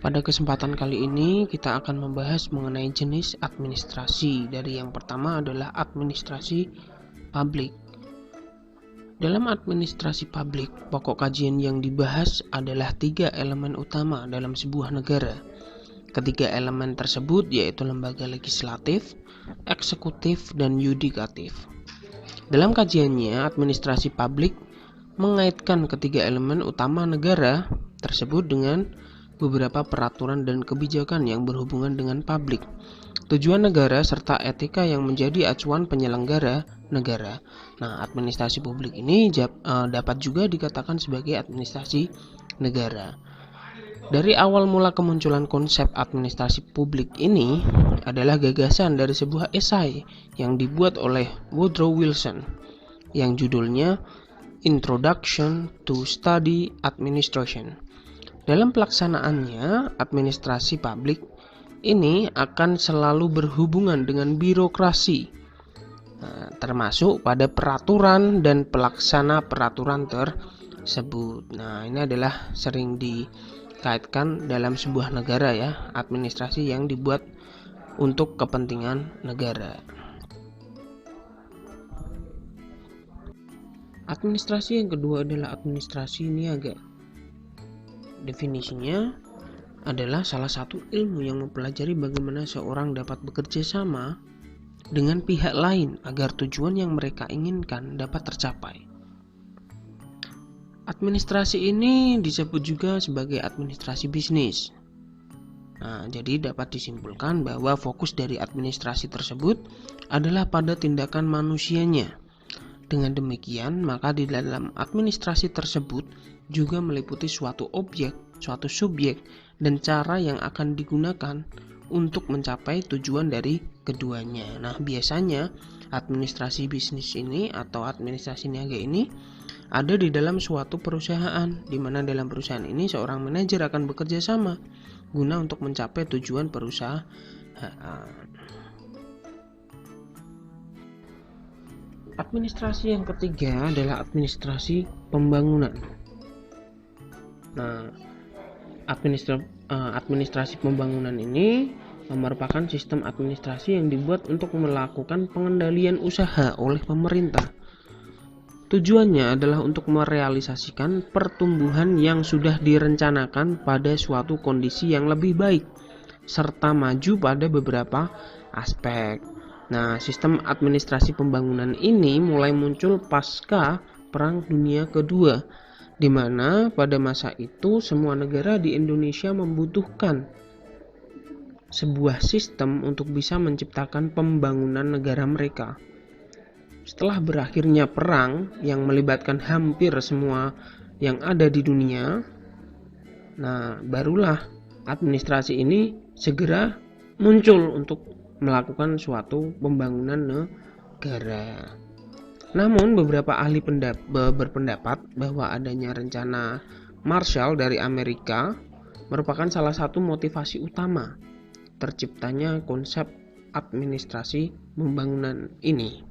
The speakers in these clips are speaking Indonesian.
Pada kesempatan kali ini kita akan membahas mengenai jenis administrasi. Dari yang pertama adalah administrasi publik. Dalam administrasi publik, pokok kajian yang dibahas adalah 3 elemen utama dalam sebuah negara. Ketiga elemen tersebut yaitu lembaga legislatif, eksekutif, dan yudikatif. Dalam kajiannya, administrasi publik mengaitkan ketiga elemen utama negara tersebut dengan beberapa peraturan dan kebijakan yang berhubungan dengan publik, tujuan negara, serta etika yang menjadi acuan penyelenggara negara. Nah, administrasi publik ini dapat juga dikatakan sebagai administrasi negara. Dari awal mula kemunculan konsep administrasi publik ini adalah gagasan dari sebuah esai yang dibuat oleh Woodrow Wilson yang judulnya Introduction to Study Administration. Dalam pelaksanaannya, administrasi publik ini akan selalu berhubungan dengan birokrasi, termasuk pada peraturan dan pelaksana peraturan tersebut. Nah, ini adalah sering dikaitkan dalam sebuah negara ya, administrasi yang dibuat untuk kepentingan negara. Administrasi yang kedua adalah administrasi niaga. Definisinya adalah salah satu ilmu yang mempelajari bagaimana seorang dapat bekerja sama dengan pihak lain agar tujuan yang mereka inginkan dapat tercapai. Administrasi ini disebut juga sebagai administrasi bisnis. Nah, jadi dapat disimpulkan bahwa fokus dari administrasi tersebut adalah pada tindakan manusianya. Dengan demikian, maka di dalam administrasi tersebut juga meliputi suatu objek, suatu subjek, dan cara yang akan digunakan untuk mencapai tujuan dari keduanya. Nah, biasanya administrasi bisnis ini atau administrasi niaga ini ada di dalam suatu perusahaan, di mana dalam perusahaan ini seorang manajer akan bekerja sama guna untuk mencapai tujuan perusahaan. Administrasi yang ketiga adalah administrasi pembangunan. Nah, administrasi pembangunan ini merupakan sistem administrasi yang dibuat untuk melakukan pengendalian usaha oleh pemerintah. Tujuannya adalah untuk merealisasikan pertumbuhan yang sudah direncanakan pada suatu kondisi yang lebih baik, serta maju pada beberapa aspek. Nah, sistem administrasi pembangunan ini mulai muncul pasca Perang Dunia Kedua, di mana pada masa itu semua negara di Indonesia membutuhkan sebuah sistem untuk bisa menciptakan pembangunan negara mereka. Setelah berakhirnya perang yang melibatkan hampir semua yang ada di dunia, nah barulah administrasi ini segera muncul untuk melakukan suatu pembangunan negara. Namun beberapa ahli berpendapat bahwa adanya rencana Marshall dari Amerika merupakan salah satu motivasi utama terciptanya konsep administrasi pembangunan ini.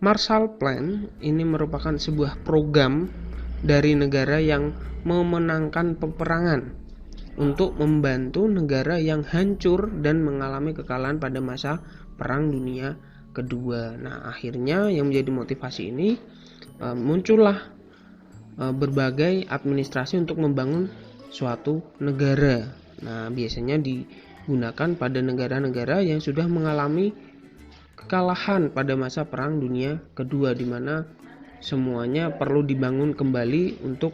Marshall Plan ini merupakan sebuah program dari negara yang memenangkan peperangan untuk membantu negara yang hancur dan mengalami kekalahan pada masa Perang Dunia Kedua. Nah, akhirnya yang menjadi motivasi ini muncullah berbagai administrasi untuk membangun suatu negara. Nah, biasanya digunakan pada negara-negara yang sudah mengalami kekalahan pada masa Perang Dunia Kedua, di mana semuanya perlu dibangun kembali untuk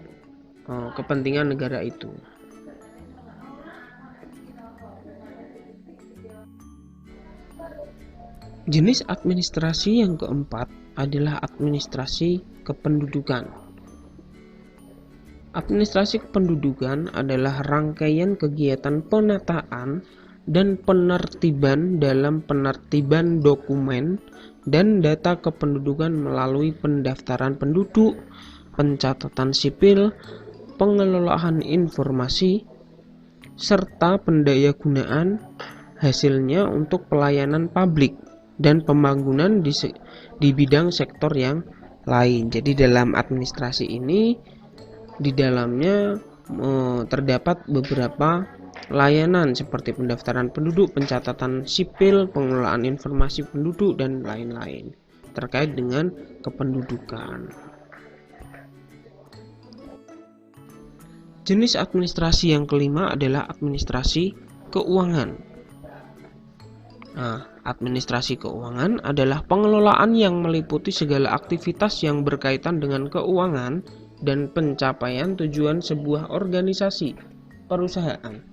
kepentingan negara itu. Jenis administrasi yang keempat adalah administrasi kependudukan. Administrasi kependudukan adalah rangkaian kegiatan penataan dan penertiban dalam penertiban dokumen dan data kependudukan melalui pendaftaran penduduk, pencatatan sipil, pengelolaan informasi, serta pendayagunaan hasilnya untuk pelayanan publik dan pembangunan di bidang sektor yang lain. Jadi dalam administrasi ini di dalamnya terdapat beberapa layanan seperti pendaftaran penduduk, pencatatan sipil, pengelolaan informasi penduduk, dan lain-lain terkait dengan kependudukan. Jenis administrasi yang kelima adalah administrasi keuangan. Nah, administrasi keuangan adalah pengelolaan yang meliputi segala aktivitas yang berkaitan dengan keuangan dan pencapaian tujuan sebuah organisasi, perusahaan.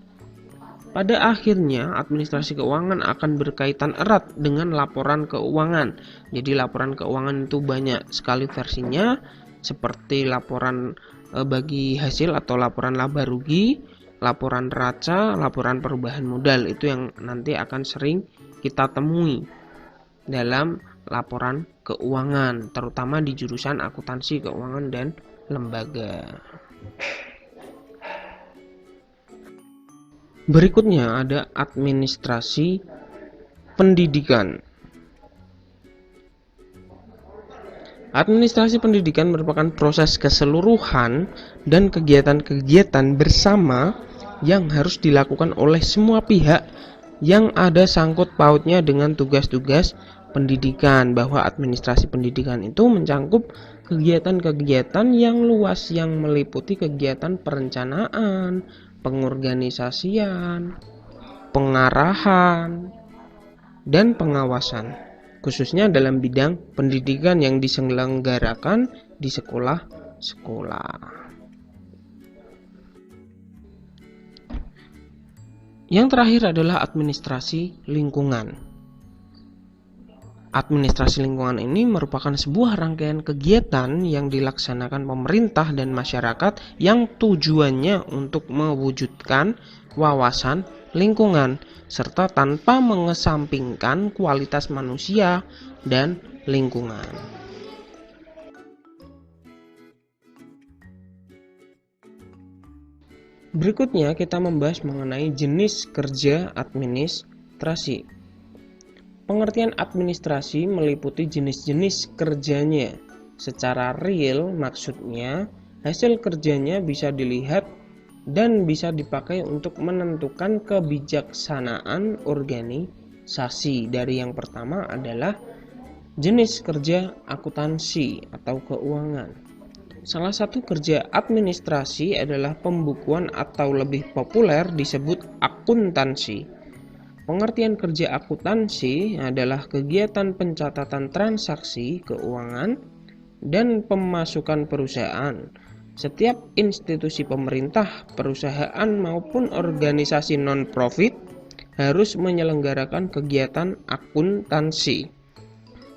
Pada akhirnya, administrasi keuangan akan berkaitan erat dengan laporan keuangan. Jadi laporan keuangan itu banyak sekali versinya, seperti laporan bagi hasil atau laporan laba rugi, laporan neraca, laporan perubahan modal. Itu yang nanti akan sering kita temui dalam laporan keuangan, terutama di jurusan akuntansi keuangan dan lembaga. Berikutnya ada administrasi pendidikan. Administrasi pendidikan merupakan proses keseluruhan dan kegiatan-kegiatan bersama yang harus dilakukan oleh semua pihak yang ada sangkut pautnya dengan tugas-tugas pendidikan, bahwa administrasi pendidikan itu mencakup kegiatan-kegiatan yang luas yang meliputi kegiatan perencanaan, pengorganisasian, pengarahan, dan pengawasan, khususnya dalam bidang pendidikan yang diselenggarakan di sekolah-sekolah. Yang terakhir adalah administrasi lingkungan. Administrasi lingkungan ini merupakan sebuah rangkaian kegiatan yang dilaksanakan pemerintah dan masyarakat yang tujuannya untuk mewujudkan wawasan lingkungan serta tanpa mengesampingkan kualitas manusia dan lingkungan. Berikutnya kita membahas mengenai jenis kerja administrasi. Pengertian administrasi meliputi jenis-jenis kerjanya. Secara real maksudnya hasil kerjanya bisa dilihat dan bisa dipakai untuk menentukan kebijaksanaan organisasi. Dari yang pertama adalah jenis kerja akuntansi atau keuangan. Salah satu kerja administrasi adalah pembukuan atau lebih populer disebut akuntansi. Pengertian kerja akuntansi adalah kegiatan pencatatan transaksi keuangan dan pemasukan perusahaan. Setiap institusi pemerintah, perusahaan maupun organisasi non-profit harus menyelenggarakan kegiatan akuntansi.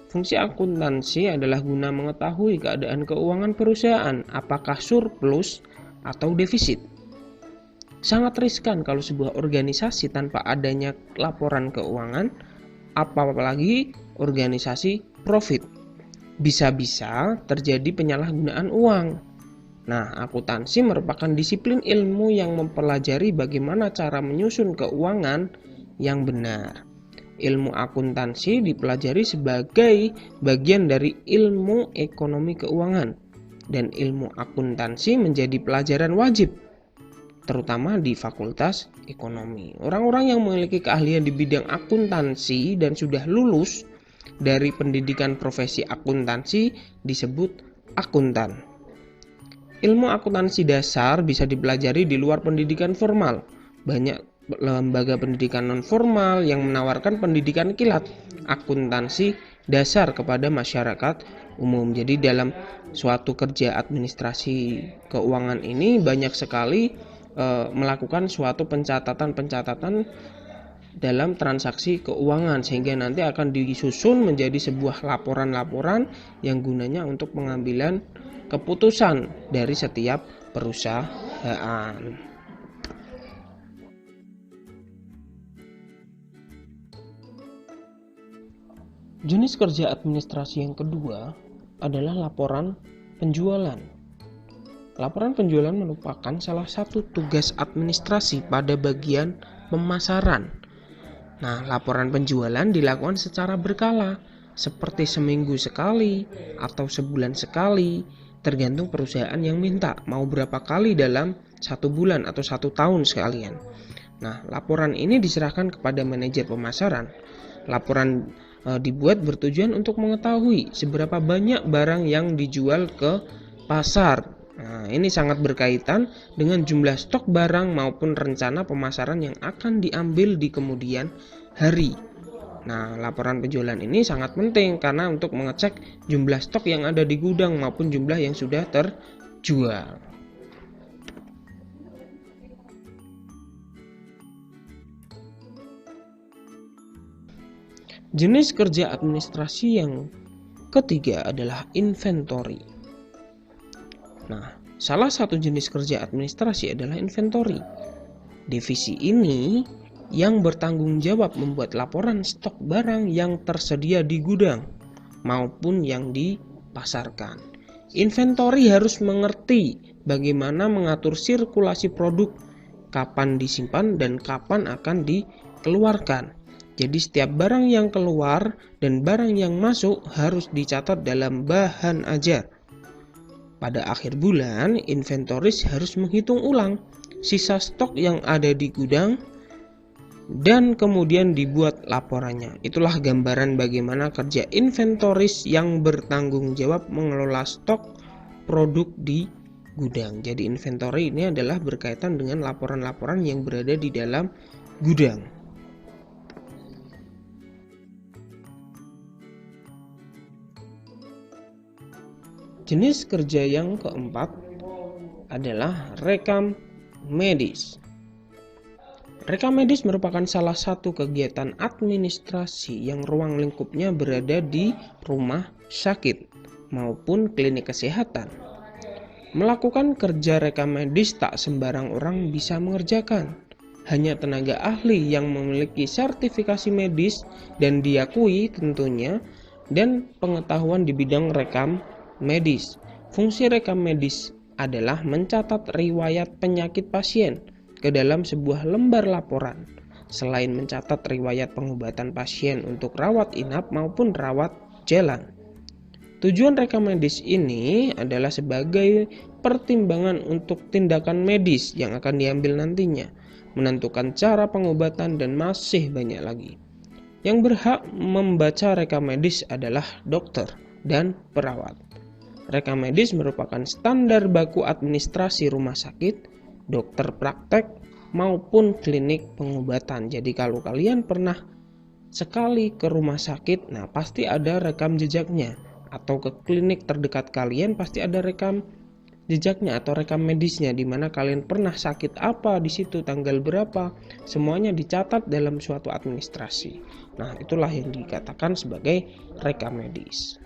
Fungsi akuntansi adalah guna mengetahui keadaan keuangan perusahaan, apakah surplus atau defisit. Sangat riskan kalau sebuah organisasi tanpa adanya laporan keuangan, apalagi organisasi profit. Bisa-bisa terjadi penyalahgunaan uang. Nah, akuntansi merupakan disiplin ilmu yang mempelajari bagaimana cara menyusun keuangan yang benar. Ilmu akuntansi dipelajari sebagai bagian dari ilmu ekonomi keuangan, dan ilmu akuntansi menjadi pelajaran wajib, terutama di fakultas ekonomi. Orang-orang yang memiliki keahlian di bidang akuntansi dan sudah lulus dari pendidikan profesi akuntansi disebut akuntan. Ilmu akuntansi dasar bisa dipelajari di luar pendidikan formal. Banyak lembaga pendidikan non-formal yang menawarkan pendidikan kilat akuntansi dasar kepada masyarakat umum. Jadi dalam suatu kerja administrasi keuangan ini banyak sekali melakukan suatu pencatatan dalam transaksi keuangan, sehingga nanti akan disusun menjadi sebuah laporan-laporan yang gunanya untuk pengambilan keputusan dari setiap perusahaan. Jenis kerja administrasi yang kedua adalah laporan penjualan. Laporan penjualan merupakan salah satu tugas administrasi pada bagian pemasaran. Nah, laporan penjualan dilakukan secara berkala, seperti seminggu sekali atau sebulan sekali, tergantung perusahaan yang minta, mau berapa kali dalam 1 bulan atau 1 tahun sekalian. Nah, laporan ini diserahkan kepada manajer pemasaran. Laporan dibuat bertujuan untuk mengetahui seberapa banyak barang yang dijual ke pasar. Nah, ini sangat berkaitan dengan jumlah stok barang maupun rencana pemasaran yang akan diambil di kemudian hari. Nah, laporan penjualan ini sangat penting karena untuk mengecek jumlah stok yang ada di gudang maupun jumlah yang sudah terjual. Jenis kerja administrasi yang ketiga adalah inventory. Nah, salah satu jenis kerja administrasi adalah inventory. Divisi ini yang bertanggung jawab membuat laporan stok barang yang tersedia di gudang maupun yang dipasarkan. Inventory harus mengerti bagaimana mengatur sirkulasi produk, kapan disimpan dan kapan akan dikeluarkan. Jadi setiap barang yang keluar dan barang yang masuk harus dicatat dalam bahan ajar. Pada akhir bulan, inventoris harus menghitung ulang sisa stok yang ada di gudang dan kemudian dibuat laporannya. Itulah gambaran bagaimana kerja inventoris yang bertanggung jawab mengelola stok produk di gudang. Jadi inventory ini adalah berkaitan dengan laporan-laporan yang berada di dalam gudang. Jenis kerja yang keempat adalah rekam medis. Rekam medis merupakan salah satu kegiatan administrasi yang ruang lingkupnya berada di rumah sakit maupun klinik kesehatan. Melakukan kerja rekam medis tak sembarang orang bisa mengerjakan. Hanya tenaga ahli yang memiliki sertifikasi medis dan diakui tentunya dan pengetahuan di bidang rekam medis. Fungsi rekam medis adalah mencatat riwayat penyakit pasien ke dalam sebuah lembar laporan. Selain mencatat riwayat pengobatan pasien untuk rawat inap maupun rawat jalan. Tujuan rekam medis ini adalah sebagai pertimbangan untuk tindakan medis yang akan diambil nantinya, menentukan cara pengobatan dan masih banyak lagi. Yang berhak membaca rekam medis adalah dokter dan perawat. Rekam medis merupakan standar baku administrasi rumah sakit, dokter praktek, maupun klinik pengobatan. Jadi kalau kalian pernah sekali ke rumah sakit, nah pasti ada rekam jejaknya. Atau ke klinik terdekat kalian pasti ada rekam jejaknya atau rekam medisnya, di mana kalian pernah sakit apa di situ, tanggal berapa, semuanya dicatat dalam suatu administrasi. Nah, itulah yang dikatakan sebagai rekam medis.